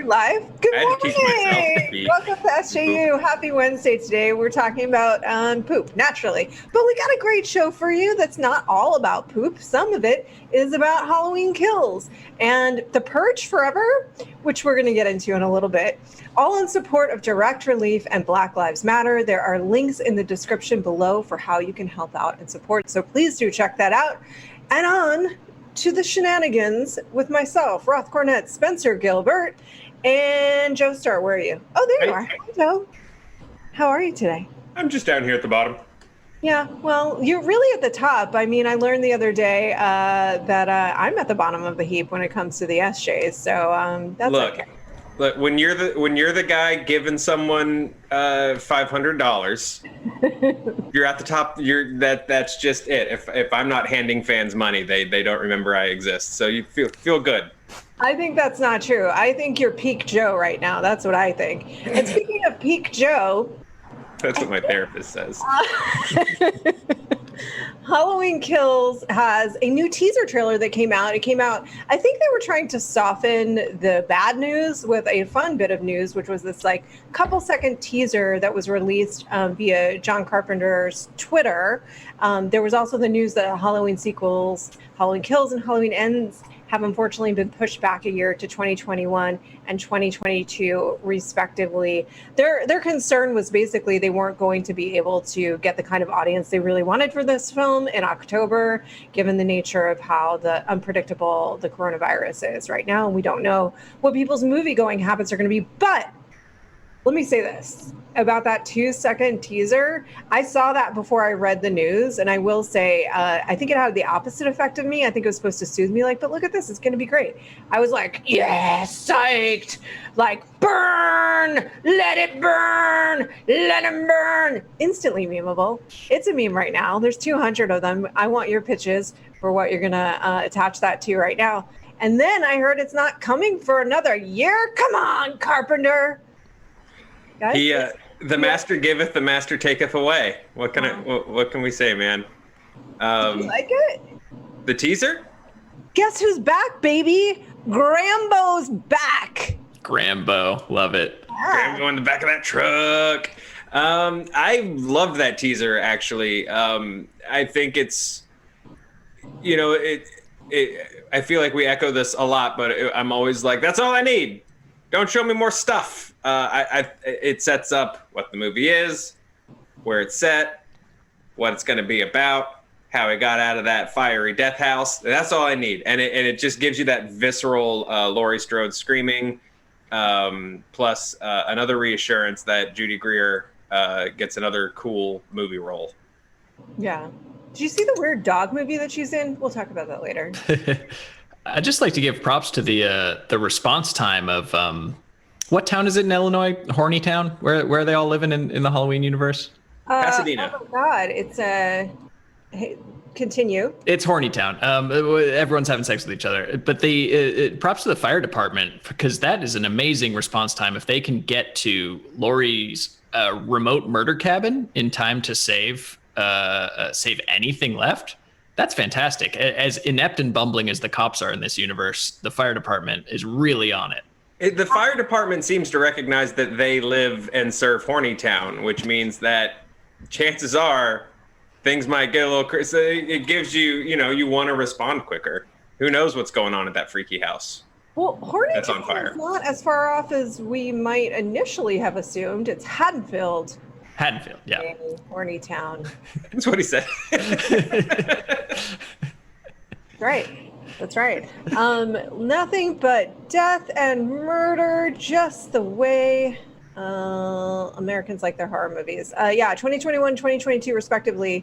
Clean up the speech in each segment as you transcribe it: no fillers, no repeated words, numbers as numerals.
live? Good I had to teach myself to morning. be Welcome to SJU. Happy Wednesday today. We're talking about poop, naturally. But we got a great show for you that's not all about poop. Some of it is about Halloween kills and the Purge Forever, which we're going to get into in a little bit. All in support of direct relief and Black Lives Matter. There are links in the description below for how you can help out and support. So please do check that out. And on to the shenanigans with myself, Roth, Cornet, Spencer, Gilbert, and Joe Starr. Where are you? Oh, there you are. Hi, Joe. How are you today? I'm just down here at the bottom. Yeah, well, you're really at the top. I mean, I learned the other day that I'm at the bottom of the heap when it comes to the SJs. So that's okay. Look, when you're the guy giving someone $500, you're at the top. That's just it. If I'm not handing fans money, they don't remember I exist. So you feel good. I think that's not true. I think you're peak Joe right now. That's what I think. And speaking of peak Joe, that's what my therapist says. Halloween Kills has a new teaser trailer that came out. It came out, I think they were trying to soften the bad news with a fun bit of news, which was this like couple second teaser that was released via John Carpenter's Twitter. There was also the news that Halloween sequels, Halloween Kills and Halloween Ends, have unfortunately been pushed back a year to 2021 and 2022 respectively. Their concern was basically they weren't going to be able to get the kind of audience they really wanted for this film in October, given the nature of how unpredictable the coronavirus is right now. And we don't know what people's movie-going habits are going to be. But let me say this about that 2-second teaser. I saw that before I read the news, and I will say, I think it had the opposite effect of me. I think it was supposed to soothe me, like, but look at this, it's going to be great. I was like, yes, psyched, like, burn, let it burn, let them burn. Instantly memeable. It's a meme right now. There's 200 of them. I want your pitches for what you're going to attach that to right now. And then I heard it's not coming for another year. Come on, Carpenter. Guys, the master giveth, the master taketh away. What can we say, man? Did you like it? The teaser? Guess who's back, baby? Grambo's back. Grambo, love it. Yeah. Grambo in the back of that truck. I loved that teaser, actually. I think it's, I feel like we echo this a lot, but I'm always like, that's all I need. Don't show me more stuff. It sets up what the movie is, where it's set, what it's going to be about, how it got out of that fiery death house. That's all I need, and it just gives you that visceral Laurie Strode screaming, plus another reassurance that Judy Greer gets another cool movie role. Yeah. Did you see the weird dog movie that she's in? We'll talk about that later. I'd just like to give props to the response time of what town is it in Illinois? Horny Town? Where are they all living in the Halloween universe? Pasadena. Oh God, it's hey, continue. It's Horny Town. Everyone's having sex with each other, but props to the fire department because that is an amazing response time. If they can get to Laurie's remote murder cabin in time to save anything left. That's fantastic. As inept and bumbling as the cops are in this universe, the fire department is really on it. The fire department seems to recognize that they live and serve Horny Town, which means that chances are things might get a little crazy. It gives you, you want to respond quicker. Who knows what's going on at that freaky house? Well, Horny That's Town on fire. is not as far off as we might initially have assumed. It's Haddonfield. Haddonfield, yeah. Horny Town. That's what he said. Right. That's right. Nothing but death and murder, just the way Americans like their horror movies. 2021, 2022, respectively.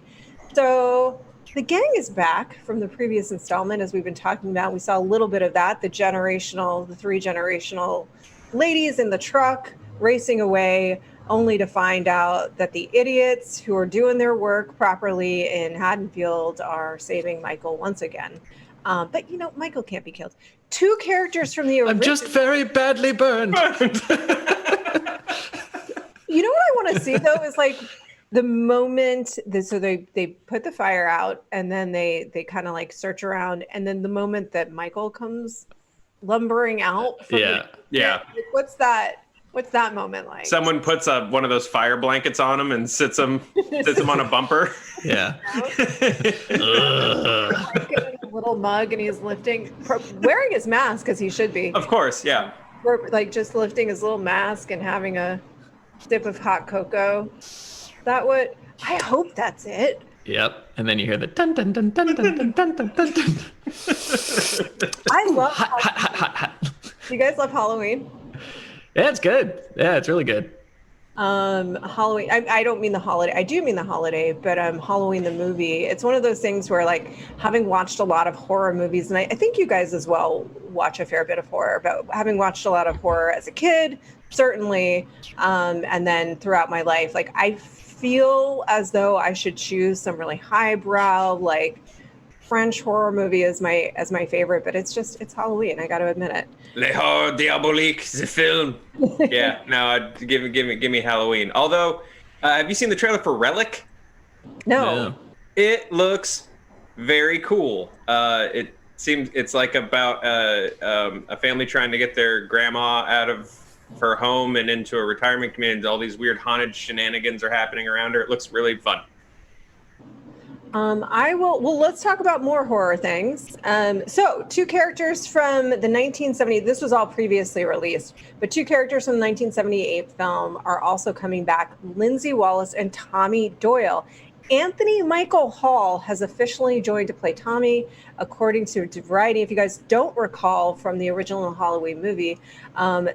So the gang is back from the previous installment, as we've been talking about. We saw a little bit of that. The three generational ladies in the truck racing away, only to find out that the idiots who are doing their work properly in Haddonfield are saving Michael once again. But, Michael can't be killed. Two characters from the original. I'm just very badly burned. You know what I want to see, though, is like the moment, so they put the fire out and then they kind of like search around. And then the moment that Michael comes lumbering out from Yeah. Yeah. Like, what's that moment like? Someone puts one of those fire blankets on him and sits him on a bumper. Yeah. Like in a little mug, and he's wearing his mask as he should be. Of course, yeah. Like just lifting his little mask and having a sip of hot cocoa. I hope that's it. Yep. And then you hear the dun dun dun dun dun dun dun dun dun dun. I love Hot, hot, hot, hot, hot. Do you guys love Halloween? Yeah, it's good. Yeah, it's really good. Halloween. I don't mean the holiday. I do mean the holiday, but Halloween the movie. It's one of those things where, like, having watched a lot of horror movies, and I think you guys as well watch a fair bit of horror. But having watched a lot of horror as a kid, certainly, and then throughout my life, like I feel as though I should choose some really highbrow, like French horror movie as my favorite. But it's Halloween. I got to admit it. Les Horreurs Diaboliques, the film. Yeah, no, give me Halloween. Although, have you seen the trailer for Relic? No. Yeah. It looks very cool. It seems it's like about a family trying to get their grandma out of her home and into a retirement community. All these weird haunted shenanigans are happening around her. It looks really fun. Well, let's talk about more horror things. So two characters from the 1970s, this was all previously released, but two characters from the 1978 film are also coming back, Lindsay Wallace and Tommy Doyle. Anthony Michael Hall has officially joined to play Tommy, according to Variety. If you guys don't recall from the original Halloween movie,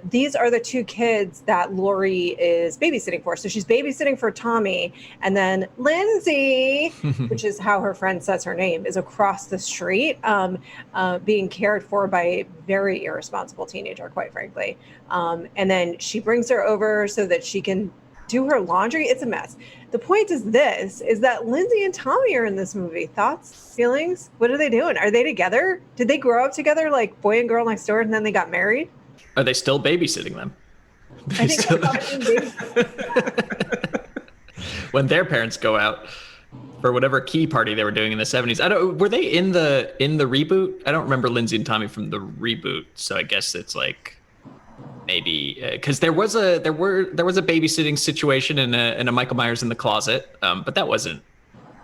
these are the two kids that Laurie is babysitting for. So she's babysitting for Tommy, and then Lindsay, which is how her friend says her name, is across the street, being cared for by a very irresponsible teenager, quite frankly. And then she brings her over so that she can do her laundry. It's a mess. The point is that Lindsay and Tommy are in this movie. Thoughts, feelings? What are they doing? Are they together? Did they grow up together like boy and girl next door and then they got married? Are they still babysitting them? I think When their parents go out for whatever key party they were doing in the 70s. Were they in the reboot? I don't remember Lindsay and Tommy from the reboot, so I guess it's like maybe because there was a babysitting situation in a Michael Myers in the closet, but that wasn't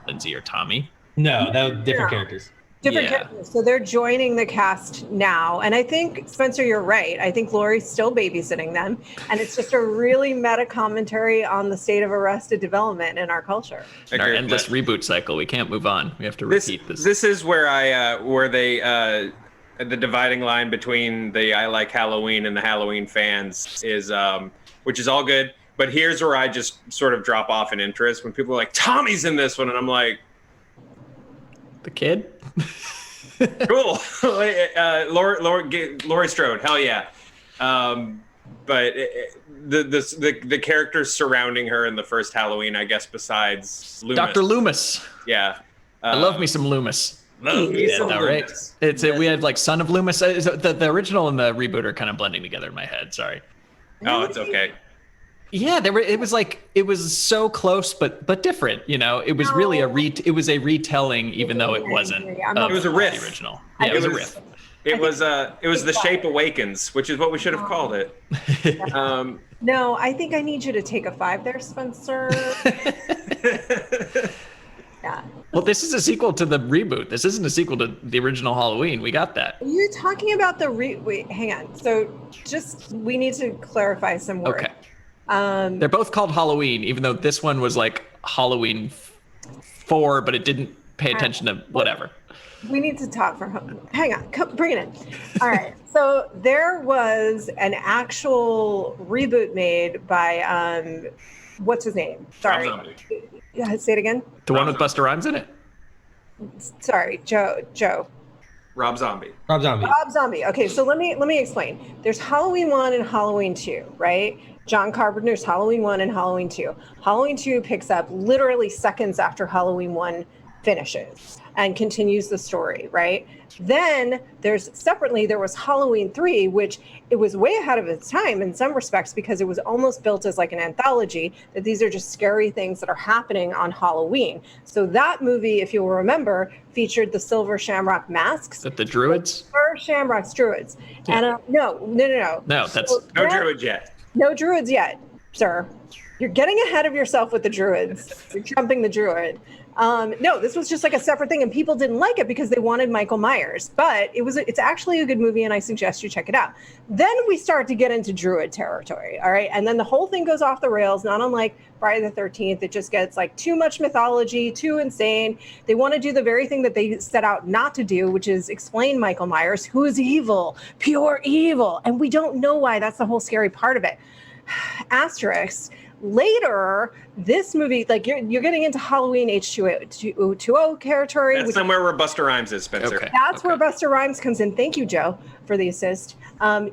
Lindsay or Tommy. No, that was different characters. Different characters. So they're joining the cast now. And I think, Spencer, you're right. I think Laurie's still babysitting them. And it's just a really meta commentary on the state of Arrested Development in our culture. In our endless reboot cycle, we can't move on. We have to repeat this. This is where the dividing line between the I like Halloween and the Halloween fans is, which is all good. But here's where I just sort of drop off in interest when people are like, Tommy's in this one. And I'm like, the kid? cool. Laurie Strode, hell yeah. But the characters surrounding her in the first Halloween, I guess, besides Loomis. Dr. Loomis. Yeah. I love me some Loomis. Love me some Loomis. Right? We had like Son of Loomis. The original and the reboot are kind of blending together in my head. Sorry. Oh, it's okay. Yeah, it was so close, but different. You know, it was really a retelling, even though it wasn't. It was a riff. The original. Yeah, it was a riff. It was The Shape Awakens, which is what we should have called it. No, I think I need you to take a 5 there, Spencer. Yeah. Well, this is a sequel to the reboot. This isn't a sequel to the original Halloween. We got that. You're talking about wait, hang on. So we need to clarify some words. Okay. They're both called Halloween, even though this one was like Halloween 4, but it didn't pay attention to whatever. We need to talk for hang on, bring it in. All right. So there was an actual reboot made by what's his name? Sorry. Rob Zombie. Yeah, say it again. The one with Busta Rhymes in it? Sorry, Joe. Rob Zombie. Rob Zombie. Okay, so let me explain. There's Halloween 1 and Halloween 2, right? John Carpenter's Halloween 1 and Halloween 2. Halloween 2 picks up literally seconds after Halloween 1 finishes and continues the story, right? Then there was Halloween 3, which it was way ahead of its time in some respects because it was almost built as like an anthology, that these are just scary things that are happening on Halloween. So that movie, if you'll remember, featured the Silver Shamrock masks. That the druids? Silver Shamrocks, druids. Yeah. And no. No, that's... No druids yet. No druids yet, sir. You're getting ahead of yourself with the druids. You're jumping the druid. No, this was just like a separate thing, and people didn't like it because they wanted Michael Myers. But it's actually a good movie, and I suggest you check it out. Then we start to get into druid territory, all right? And then the whole thing goes off the rails, not unlike Friday the 13th. It just gets like too much mythology, too insane. They want to do the very thing that they set out not to do, which is explain Michael Myers, who is evil, pure evil. And we don't know why. That's the whole scary part of it. Asterisk. Later, this movie, like you're getting into Halloween H2O territory. That's somewhere where Busta Rhymes is, Spencer. Okay. That's where Busta Rhymes comes in. Thank you, Joe, for the assist.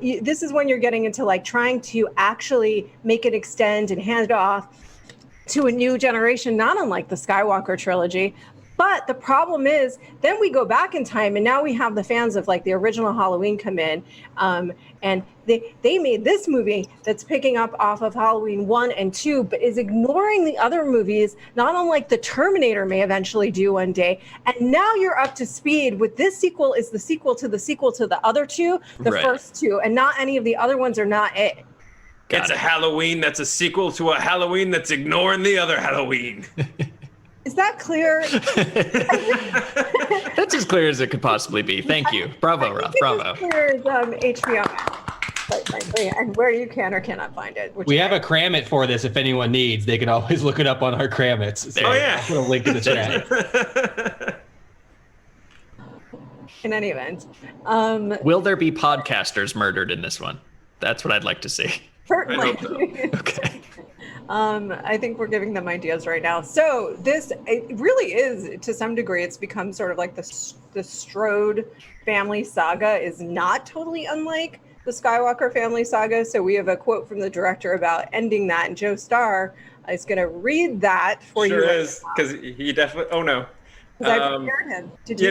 This is when you're getting into like trying to actually make it extend and hand it off to a new generation, not unlike the Skywalker trilogy. But the problem is, then we go back in time, and now we have the fans of like the original Halloween come in, and they made this movie that's picking up off of Halloween 1 and 2, but is ignoring the other movies, not unlike the Terminator may eventually do one day. And now you're up to speed with this sequel is the sequel to the other two, the Right. first two, and not any of the other ones are not it. It's a Halloween that's a sequel to a Halloween that's ignoring the other Halloween. Is that clear? That's as clear as it could possibly be. Thank you. Bravo, Roth. Bravo. As clear as HBO Max, quite frankly, and where you can or cannot find it. We have a Cram It for this if anyone needs. They can always look it up on our Cram It's. So Oh, yeah. I'll put a link in the chat. In any event. Will there be podcasters murdered in this one? That's what I'd like to see. Certainly. Okay. I think we're giving them ideas right now. So it really is, to some degree, it's become sort of like the Strode family saga is not totally unlike the Skywalker family saga. So we have a quote from the director about ending that, and Joe Starr is going to read that for you. Sure is, because he definitely. Oh no. Because I prepared him to do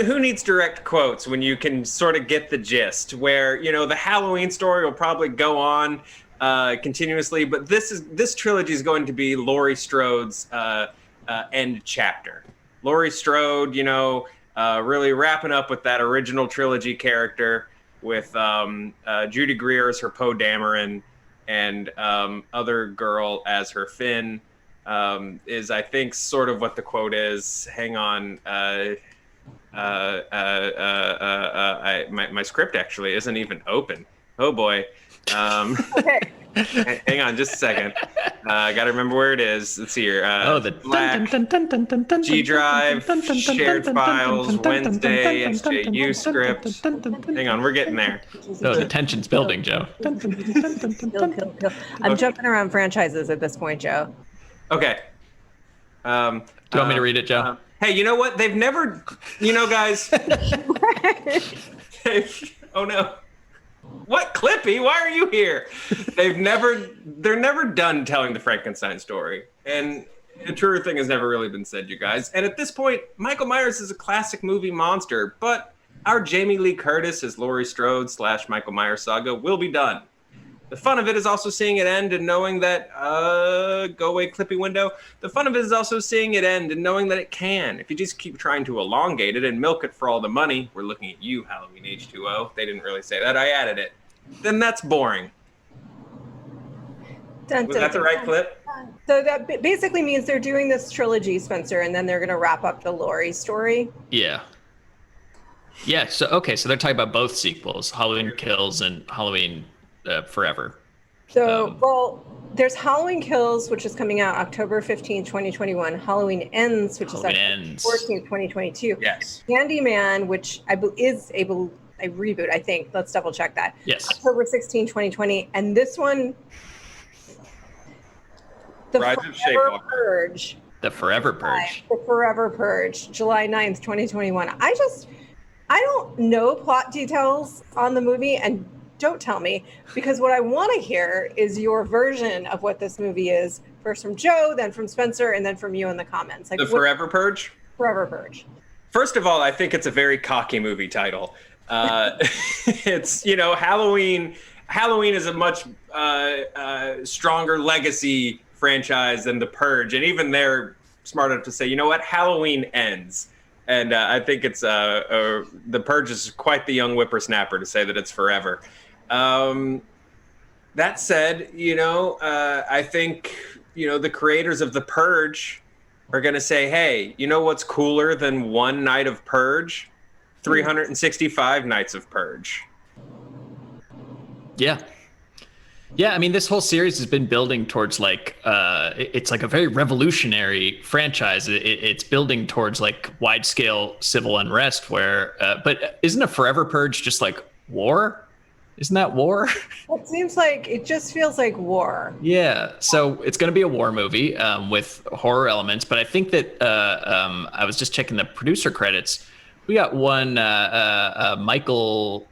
Who needs direct quotes when you can sort of get the gist? Where the Halloween story will probably go on continuously, but this trilogy is going to be Laurie Strode's end chapter. Laurie Strode, really wrapping up with that original trilogy character with Judy Greer as her Poe Dameron and other girl as her Finn. Is I think sort of what the quote is. Hang on. My script actually isn't even open. Oh boy. Okay. Hang on just a second. I gotta remember where it is. Let's see here. The Slack, G Drive, shared files, Wednesday, SJU script. Hang on, we're getting there. Oh, the tension's building, Joe. Kill. I'm jumping around franchises at this point, Joe. Okay. Do you want me to read it, Joe? Hey, you know what? They've never, guys. Oh no. What, Clippy? Why are you here? They're never done telling the Frankenstein story. And a truer thing has never really been said, you guys. And at this point, Michael Myers is a classic movie monster, but our Jamie Lee Curtis as Laurie Strode / Michael Myers saga will be done. The fun of it is also seeing it end and knowing that, go away, Clippy window. The fun of it is also seeing it end and knowing that it can. If you just keep trying to elongate it and milk it for all the money, we're looking at you, Halloween H2O. They didn't really say that. I added it. Then that's boring. Was that the right clip? So that basically means they're doing this trilogy, Spencer, and then they're going to wrap up the Laurie story. Yeah. Yeah. So they're talking about both sequels, Halloween Kills and Halloween Forever. So, there's Halloween Kills, which is coming out October 15th, 2021. Halloween Ends, which is October 14th, 2022. Yes. Candyman, which is a reboot, I think. Let's double check that. Yes. October 16, 2020. And this one, The Rise of Forever Purge. The Forever Purge. The Forever Purge, July 9th, 2021. I don't know plot details on the movie, and don't tell me, because what I want to hear is your version of what this movie is First from Joe, then from Spencer, and then from you in the comments. Like The Forever Purge? Forever Purge. First of all, I think it's a very cocky movie title. It's, Halloween. Halloween is a much stronger legacy franchise than The Purge. And even they're smart enough to say, you know what? Halloween ends. And I think it's The Purge is quite the young whippersnapper to say that it's forever. That said, I think, the creators of The Purge are going to say, hey, you know what's cooler than one night of Purge? 365 nights of Purge. Yeah. Yeah, I mean, this whole series has been building towards it's like a very revolutionary franchise. It's building towards like wide scale civil unrest but isn't a Forever Purge just like war? Isn't that war? It just feels like war. Yeah, so it's going to be a war movie with horror elements, but I think that I was just checking the producer credits. We got one Michael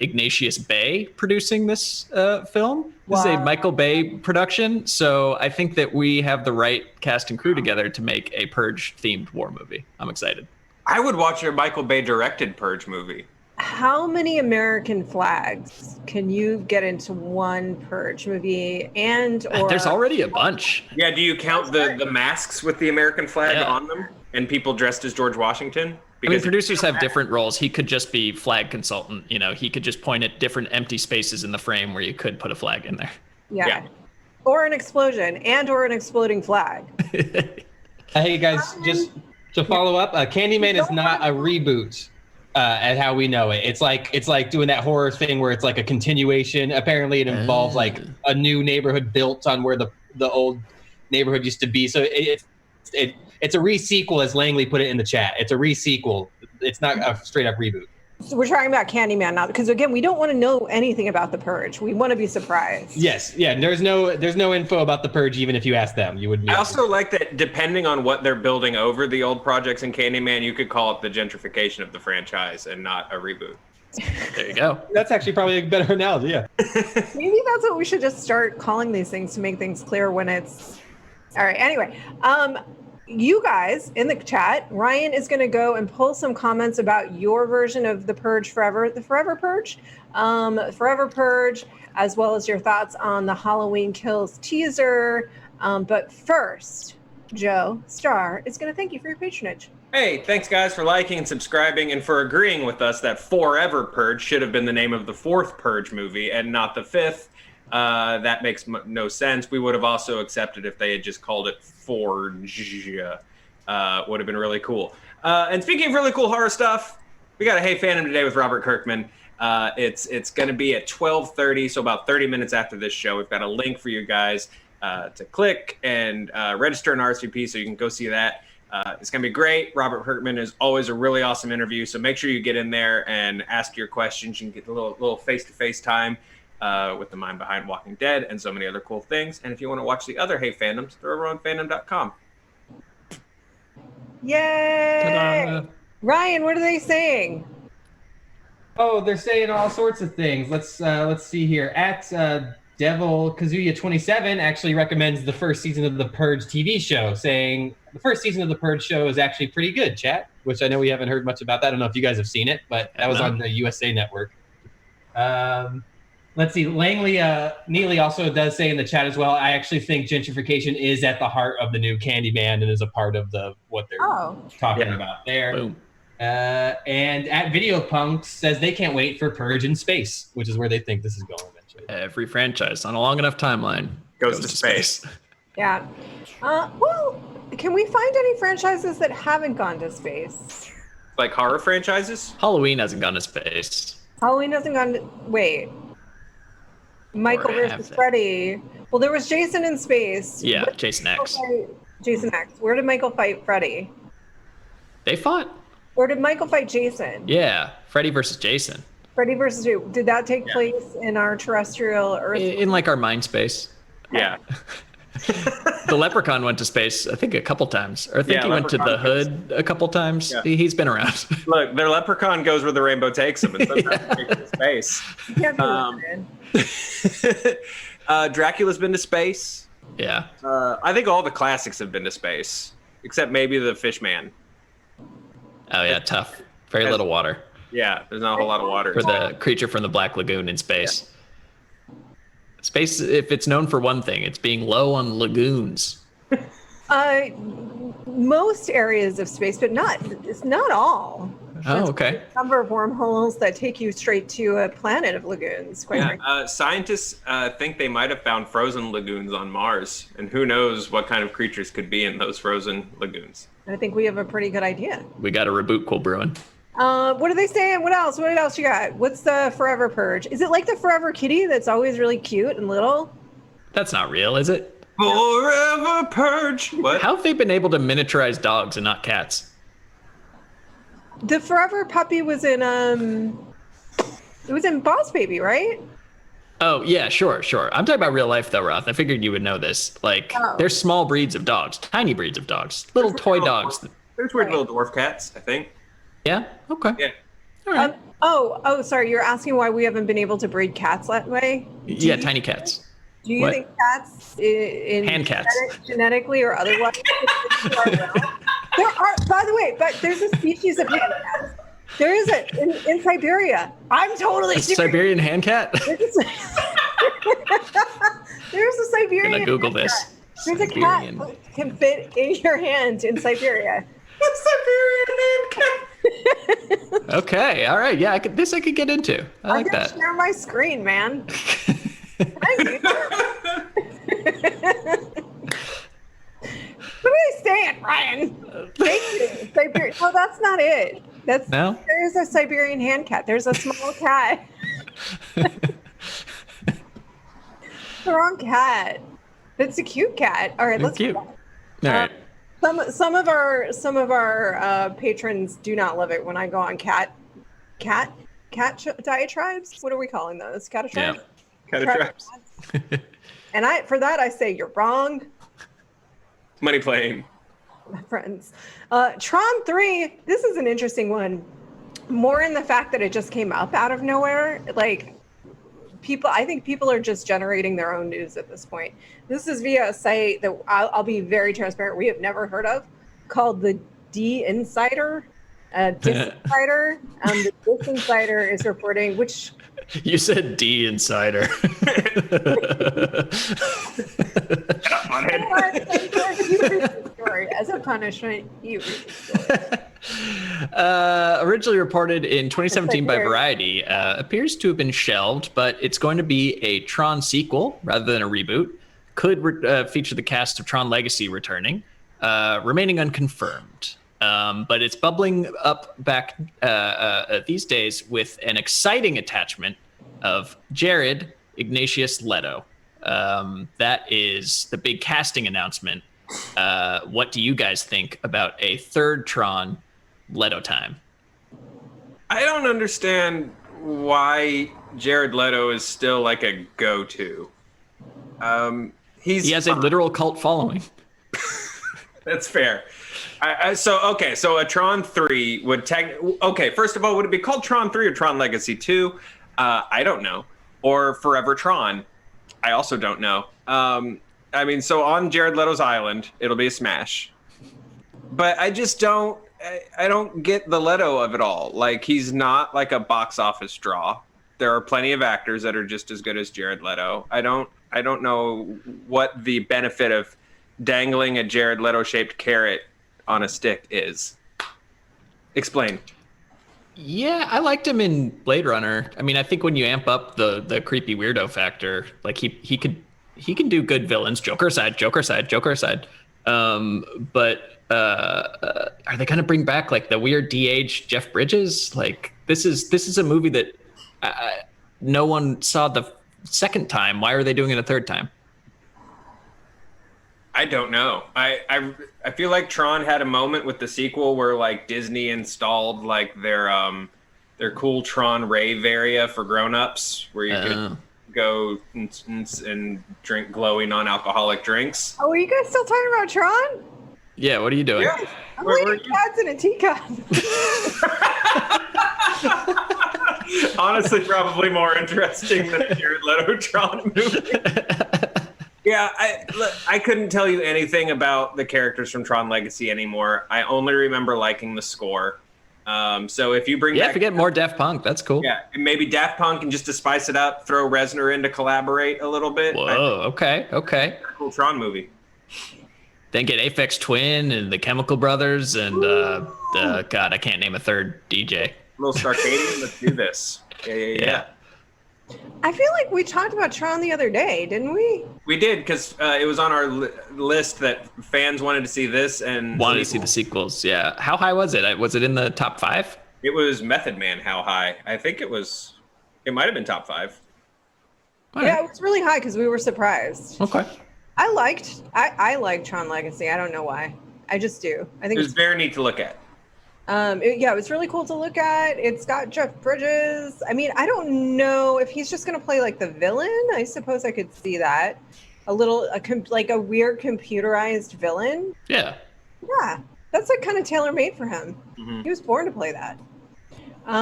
Ignatius Bay producing this film. This is a Michael Bay production, so I think that we have the right cast and crew together to make a Purge-themed war movie. I'm excited. I would watch a Michael Bay directed Purge movie. How many American flags can you get into one Purge movie or there's already a bunch. Yeah, do you count the masks with the American flag on them and people dressed as George Washington? Because producers have different roles. He could just be flag consultant. He could just point at different empty spaces in the frame where you could put a flag in there. Yeah. Or an explosion or an exploding flag. Hey guys, just to follow up, Candyman is not a reboot. At how we know it. It's like doing that horror thing where it's like a continuation. Apparently it involves like a new neighborhood built on where the old neighborhood used to be. So it's a re-sequel, as Langley put it in the chat. It's a re-sequel. It's not a straight up reboot. So we're talking about Candyman now, because again, we don't want to know anything about The Purge. We want to be surprised. Yes, yeah. There's no info about The Purge, even if you ask them. You wouldn't. I also like that depending on what they're building over the old projects in Candyman, you could call it the gentrification of the franchise and not a reboot. There you go. That's actually probably a better analogy. Yeah. Maybe that's what we should just start calling these things to make things clear when it's. All right. Anyway, you guys in the chat, Ryan is going to go and pull some comments about your version of the Purge Forever, the Forever Purge, as well as your thoughts on the Halloween Kills teaser. But first, Joe Starr is going to thank you for your patronage. Hey, thanks guys for liking and subscribing and for agreeing with us that Forever Purge should have been the name of the fourth Purge movie and not the fifth. That makes no sense. We would have also accepted if they had just called it Forge. Would have been really cool. And speaking of really cool horror stuff, we got a Hey Fandom today with Robert Kirkman. It's going to be at 12:30, so about 30 minutes after this show. We've got a link for you guys to click and register an RSVP so you can go see that. It's going to be great. Robert Kirkman is always a really awesome interview, so make sure you get in there and ask your questions. You can get a little face-to-face time with the mind behind Walking Dead and so many other cool things. And if you want to watch the other Hey Fandoms, they're over on fandom.com. Yay! Ta-da. Ryan, what are they saying? Oh, they're saying all sorts of things. Let's see here. At Devil Kazuya 27 actually recommends the first season of the Purge TV show, saying the first season of the Purge show is actually pretty good, chat, which I know we haven't heard much about that. I don't know if you guys have seen it, but that was on the USA Network. Let's see. Langley Neely also does say in the chat as well, I actually think gentrification is at the heart of the new Candyman and is a part of what they're talking about there. Boom. And at Video Punk says they can't wait for Purge in space, which is where they think this is going eventually. Every franchise on a long enough timeline Goes to space. Yeah. Well, can we find any franchises that haven't gone to space? Like horror franchises? Halloween hasn't gone to space. Halloween hasn't gone to... Wait. Michael Or versus have they? Freddy. Well, there was Jason in space. Yeah, Where did Jason Michael X. fight Jason X. Where did Michael fight Freddy? They fought? Or did Michael fight Jason? Yeah, Freddy versus Jason. Freddy versus who? Did that take place in our terrestrial Earth? In like our mind space. Yeah. The Leprechaun went to space, I think, a couple times. Or I think Yeah, he went to the Leprechaun Hood a couple times. Yeah. He's been around. Look, their leprechaun goes where the rainbow takes him, and sometimes it takes him to space. You can't be limited. Dracula's been to space. Yeah. I think all the classics have been to space, except maybe the Fishman. Oh yeah, tough. Very little water Yeah, there's not a whole lot of water. for the creature from the Black Lagoon in space. Space, if it's known for one thing, it's being low on lagoons. Most areas of space, but it's not all. Oh, okay. A number of wormholes that take you straight to a planet of lagoons. Quite frankly. Scientists think they might have found frozen lagoons on Mars, and who knows what kind of creatures could be in those frozen lagoons. I think we have a pretty good idea. We got a reboot cool brewing. What are they saying? What else? What else you got? What's the Forever Purge? Is it like the Forever Kitty that's always really cute and little? That's not real, is it? Forever Purge. What? How have they been able to miniaturize dogs and not cats? The Forever Puppy was in it was in Boss Baby, right? Oh yeah, sure. I'm talking about real life though, Roth. I figured you would know this. Like, there's small breeds of dogs, tiny breeds of dogs, little toy dogs. There's weird little dwarf cats, I think. Yeah. Okay. Yeah. All right. Sorry. You're asking why we haven't been able to breed cats that way? Yeah, tiny cats. Do you What? think cats in Hand cats. genetically or otherwise? There are, by the way, but there's a species of hand cats. There is it in Siberia. I'm totally serious. Siberian hand cat. There's a Siberian. Gonna Google hand this. cat. There's a cat Siberian. that can fit in your hand in Siberia. Okay. All right. Yeah. I could get into. I like I'm gonna that. share my screen, man. Thank you. What are they saying, Ryan? Thank you. Siberia. No, that's not it. No? There's a Siberian hand cat. There's a small cat. The wrong cat. It's a cute cat. All right, let's Cute. go. All right. Some of our patrons do not love it when I go on cat diatribes. What are we calling those? Catatribes? Yeah. Catatraps. And for that I say you're wrong, Money playing. my friends. Tron 3, this is an interesting one. More in the fact that it just came up out of nowhere. Like, I think people are just generating their own news at this point. This is via a site that I'll be very transparent, we have never heard of, called the D Insider. Disinsider. The Disinsider is reporting, which You said D Insider. you read the story as a punishment. You read the story. Originally reported in 2017 by Variety, appears to have been shelved, but it's going to be a Tron sequel rather than a reboot. Could feature the cast of Tron Legacy returning, remaining unconfirmed. But it's bubbling up back these days with an exciting attachment of Jared Ignatius Leto. That is the big casting announcement. What do you guys think about a third Tron Leto time? I don't understand why Jared Leto is still like a go-to. He has a literal cult following. That's fair. So a Tron 3 would first of all, would it be called Tron 3 or Tron Legacy 2? I don't know. Or Forever Tron. I also don't know. So on Jared Leto's island, it'll be a smash. But I just don't get the Leto of it all. Like, he's not like a box office draw. There are plenty of actors that are just as good as Jared Leto. I don't know what the benefit of dangling a Jared Leto shaped carrot on a stick is. Explain. Yeah, I liked him in Blade Runner. I mean, I think when you amp up the creepy weirdo factor, like he can do good villains. Joker aside. But are they gonna bring back like the weird de-aged Jeff Bridges? Like, this is a movie that no one saw the second time. Why are they doing it a third time? I don't know. I feel like Tron had a moment with the sequel where like Disney installed like their cool Tron rave area for grown-ups where you could go and drink glowing non-alcoholic drinks. Oh, are you guys still talking about Tron? Yeah, what are you doing? Yeah. I'm reading Cats in a Teacup. Honestly, probably more interesting than the Jared Leto Tron movie. Yeah, I couldn't tell you anything about the characters from Tron Legacy anymore. I only remember liking the score. So if you bring back... if you get more Daft Punk, that's cool. Yeah, and maybe Daft Punk, and just to spice it up, throw Reznor in to collaborate a little bit. Whoa, okay. Cool Tron movie. Then get Aphex Twin and the Chemical Brothers and, God, I can't name a third DJ. A little Starcadian, let's do this. Yeah. I feel like we talked about Tron the other day, didn't we? We did, because it was on our list that fans wanted to see this and wanted to see the sequels. Yeah, how high was it? Was it in the top 5? It was Method Man. How high? I think it might have been top 5. Yeah, it was really high because we were surprised. Okay. I like Tron Legacy. I don't know why. I just do. I think it was very neat to look at. It was really cool to look at. It's got Jeff Bridges. I mean, I don't know if he's just going to play like the villain. I suppose I could see that. Like a weird computerized villain. Yeah. Yeah. That's like kind of tailor-made for him. Mm-hmm. He was born to play that. I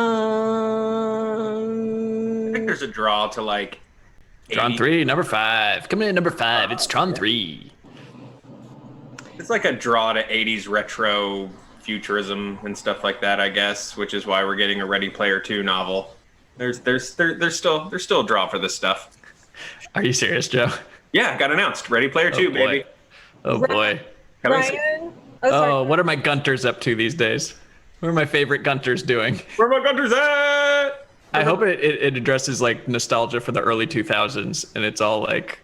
think there's a draw to like Tron 3, number 5. Coming in at number 5, it's Tron 3. It's like a draw to 80s retro futurism and stuff like that, I guess, which is why we're getting a Ready Player 2 novel. There's still a draw for this stuff. Are you serious, Joe? Yeah, got announced. Ready Player 2, baby. Oh boy. Ryan? What are my Gunters up to these days? What are my favorite Gunters doing? Where are my Gunters at? I hope it addresses like nostalgia for the early 2000s, and it's all like,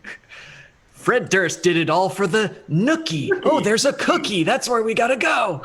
Fred Durst did it all for the nookie. Oh, there's a cookie. That's where we gotta go.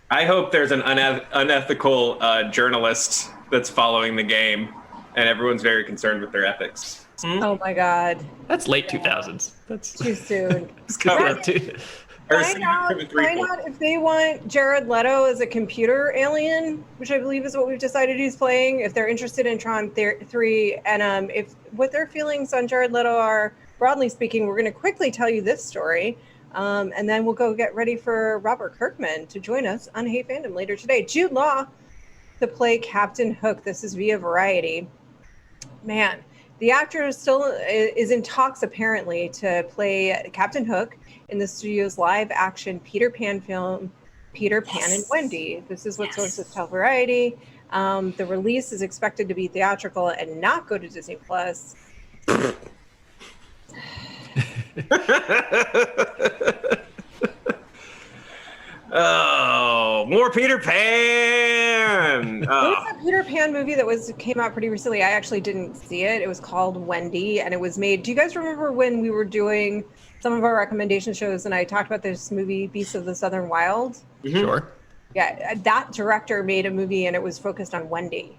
I hope there's an unethical journalist that's following the game, and everyone's very concerned with their ethics. Oh my God. That's late 2000s. That's too soon. Find out if they want Jared Leto as a computer alien, which I believe is what we've decided he's playing, if they're interested in Tron 3, and if what their feelings on Jared Leto are, broadly speaking. We're going to quickly tell you this story. And then we'll go get ready for Robert Kirkman to join us on Hey Fandom later today. Jude Law to play Captain Hook. This is via Variety. Man, the actor is in talks apparently to play Captain Hook in the studio's live-action Peter Pan film, Peter Pan and Wendy. This is what sources tell Variety. The release is expected to be theatrical and not go to Disney+. Oh, more Peter Pan. There's a Peter Pan movie that came out pretty recently. I actually didn't see it. It was called Wendy, and it was made. Do you guys remember when we were doing some of our recommendation shows and I talked about this movie, Beasts of the Southern Wild? Mm-hmm. Sure. Yeah, that director made a movie and it was focused on Wendy.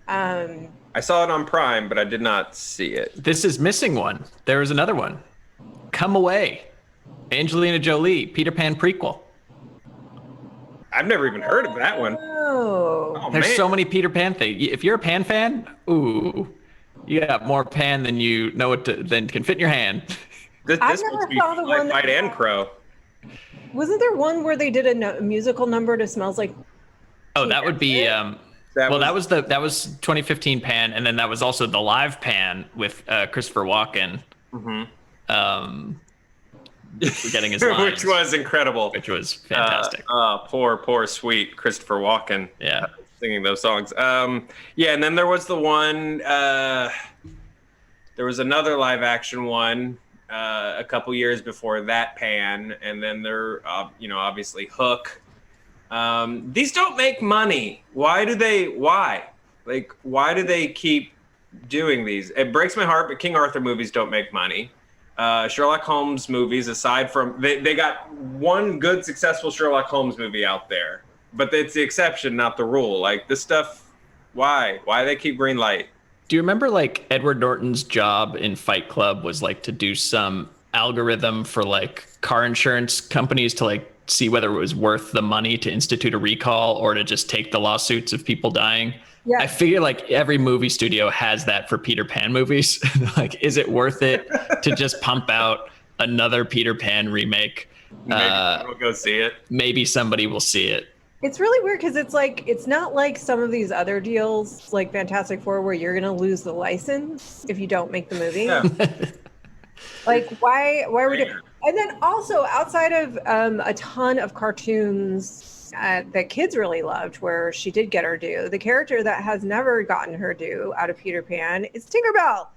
I saw it on Prime, but I did not see it. This is missing one. There was another one. Come Away. Angelina Jolie, Peter Pan prequel. I've never even heard of that one. Oh, there's so many Peter Pan things. If you're a Pan fan, ooh, you got more Pan than you know than can fit in your hand. This must be White and Crow. Wasn't there one where they did a musical number to Smells Like? Oh, that would be. That was 2015 Pan, and then that was also the live Pan with Christopher Walken. Mm-hmm. Forgetting his lines, which was incredible. Which was fantastic. Poor sweet Christopher Walken. Yeah, singing those songs. Yeah, and then there was the one. There was another live action one a couple years before that Pan, and then there, obviously Hook. These don't make money. Why do they keep doing these? It breaks my heart, but King Arthur movies don't make money. Sherlock Holmes movies, aside from they got one good successful Sherlock Holmes movie out there, but it's the exception, not the rule. Like this stuff, why they keep green light? Do you remember like Edward Norton's job in Fight Club was like to do some algorithm for like car insurance companies to like see whether it was worth the money to institute a recall or to just take the lawsuits of people dying? Yeah. I figure like every movie studio has that for Peter Pan movies. Like, is it worth it to just pump out another Peter Pan remake? Maybe we'll go see it. Maybe somebody will see it. It's really weird because it's not like some of these other deals like Fantastic Four where you're going to lose the license if you don't make the movie. Yeah. Like, why are we doing? And then also outside of a ton of cartoons that kids really loved, where she did get her due, the character that has never gotten her due out of Peter Pan is Tinkerbell.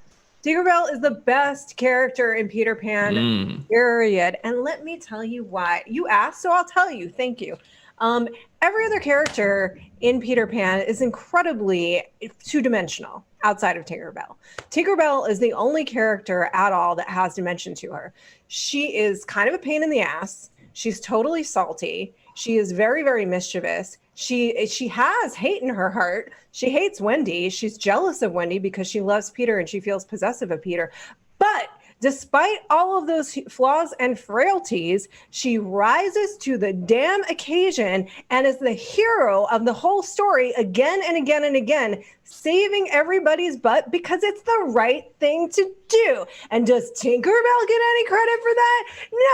Tinkerbell is the best character in Peter Pan, period. And let me tell you why. You asked, so I'll tell you. Thank you. Every other character in Peter Pan is incredibly two-dimensional outside of Tinkerbell. Tinkerbell is the only character at all that has dimension to her. She is kind of a pain in the ass. She's totally salty. She is very, very mischievous. She has hate in her heart. She hates Wendy. She's jealous of Wendy because she loves Peter and she feels possessive of Peter. But despite all of those flaws and frailties, she rises to the damn occasion and is the hero of the whole story again and again and again, saving everybody's butt because it's the right thing to do. And does Tinkerbell get any credit for that?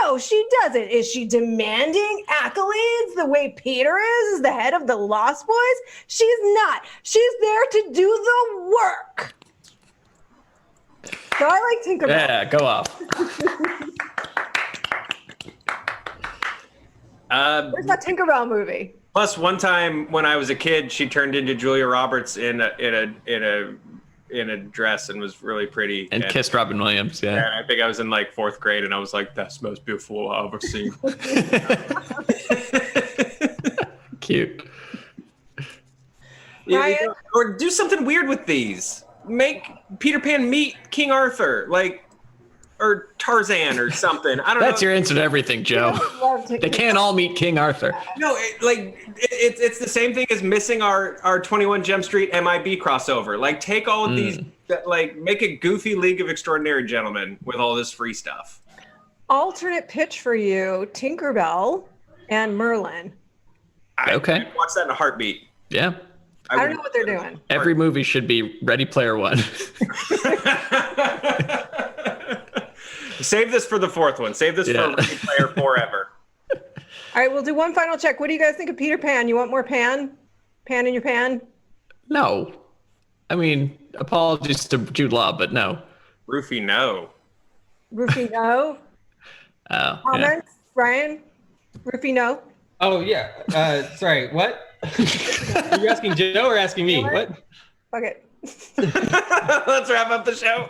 No, she doesn't. Is she demanding accolades the way Peter is the head of the Lost Boys? She's not. She's there to do the work. So I like Tinkerbell. Yeah, go off. Where's that Tinkerbell movie? Plus, one time when I was a kid, she turned into Julia Roberts in a dress and was really pretty. And kissed Robin Williams. Yeah. And I think I was in like 4th grade, and I was like, "That's the most beautiful I've ever seen." Cute. Ryan? Or do something weird with these. Make Peter Pan meet King Arthur, or Tarzan or something. I don't know. That's your answer to everything, Joe. They can't all meet King Arthur. No, it's the same thing as missing our 21 Jump Street MIB crossover. Like, take all of these, make a goofy League of Extraordinary Gentlemen with all this free stuff. Alternate pitch for you, Tinkerbell and Merlin. Okay. I'd watch that in a heartbeat. Yeah. I don't know what they're doing. Every movie should be Ready Player One. Save this for the 4th one. Save this for Ready Player forever. All right, we'll do one final check. What do you guys think of Peter Pan? You want more Pan? Pan in your pan? No. I mean, apologies to Jude Law, but no. Roofie, no. Roofie, no. Oh, Comments? Ryan? Roofie, no. Oh yeah. Sorry. What? Are you asking Joe or asking me? What? Okay. Let's wrap up the show.